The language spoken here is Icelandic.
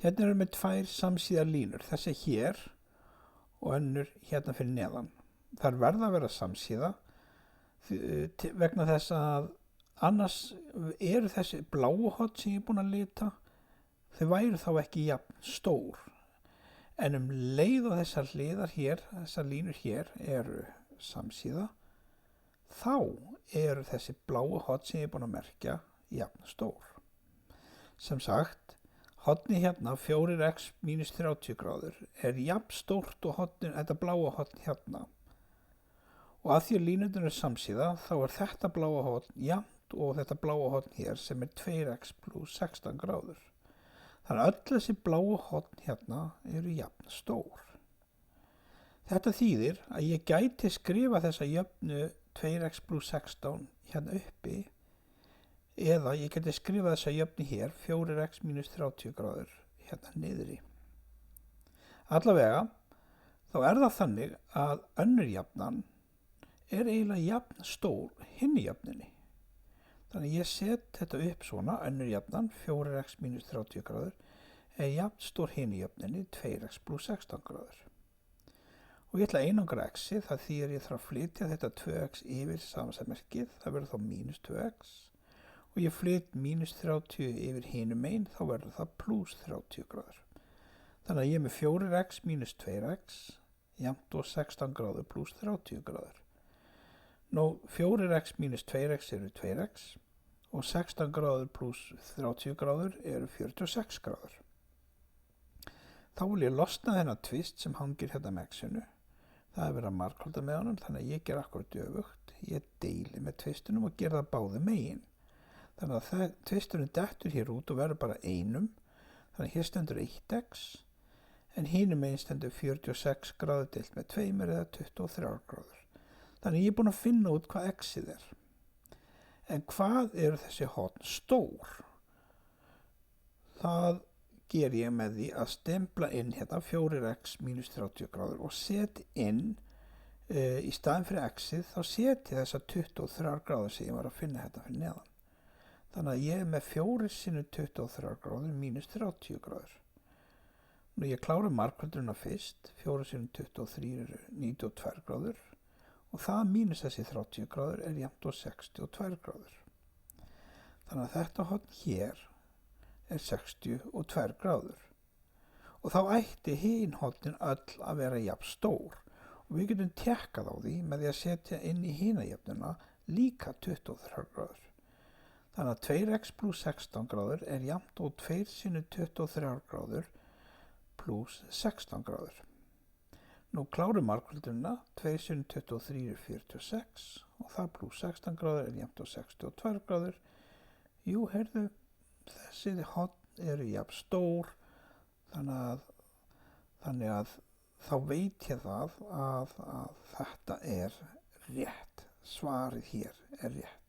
Hérna erum við tvær samsíðar línur, þessi hér og önnur hérna fyrir neðan. Það verða að vera samsíða vegna þess að annars eru þessi bláu horn sem ég er búin að lita, þau væru þá ekki jafn stór. En leið og þessar hliðar hér, þessar línur hér eru samsíða, þá eru þessi bláu horn sem ég er búin að merkja jafn stór. Sem sagt, horni hérna 4x mínus 30 gráður er jafn stórt og hornin, þetta bláa horn hérna. Og að því að línurnar er samsíða, þá er þetta bláa horn jafnt og þetta bláa horn hér sem er 2x plus 16 gráður. Þannig að öll þessi bláu horn hérna eru jafn stór. Þetta þýðir að ég gæti skrifa þessa jöfnu 2x plus 16 hérna uppi, eða ég geti skrifa þessa jöfnu hér 4x mínus 30 gráður hérna niðri. Allavega, þá er það þannig að önnur jafnan er eiginlega jafn stór hinni jöfninni. Þannig ég set þetta upp svona, önnur jafnan 4x mínus 30 gráður er jafn stór hinni jöfninni 2x plus 16 gráður. Og ég ætla að einangra x-ið, það þýðir ég þarf að flytja þetta 2x yfir samansæðmerkið, það verður þá mínus 2x. Og ég flyt mínus 30 yfir hinum megin, þá verður það plus 30 gráður. Þannig að ég er með 4x mínus 2x jafnt og 16 gráður plus 30 gráður. Nú 4x mínus 2x eru 2x og 16 gráður plus 30 gráður eru 46 gráður. Þá vil ég losna þennan tvist sem hangir hérna með x-inu. Það er verið að margfalda með honum, þannig að ég ger akkurat öfugt. Ég deili með tvistunum og ger það báði megin. Þannig að tvisturinn dettur hér út og verður bara einum. Þannig að hér stendur 1x, en hinum megin stendur 46 gráður deilt með 2 eða 23 gráður. Þannig að ég er búin að finna út hvað x-ið er. En hvað eru þessi horn stór? Það ger ég með því að stempla inn hérna 4x mínus 30 gráður og set inn í staðin fyrir x-ið, þá set ég þessa 23 gráður sem ég var að finna hérna fyrir neðan. Þannig að ég er með 4 sinnum 23 gráður mínus 30 gráður. Nú ég klára margföldurinn fyrst, 4 sinnum 23 eru 92 gráður og það mínus þessi 30 gráður er jafnt og 62 gráður. Þannig að þetta horn hér er 62 gráður. Og þá ætti hin hornin öll að vera jafn stór og við getum tekkað á því með því að setja inn í hina jöfnuna líka 23 gráður. Þannig að 2x plus 16 gráður er jafnt og 2 sinnum 23 gráður plus 16 gráður. Nú klárum margföldurina, 2 sinnum 23 er 46 og það plus 16 gráður er jafnt og 62 gráður. Jú, heyrðu, þessi horn eru jafn stór, þannig að þá veit ég það að þetta er rétt. Svarið hér er rétt.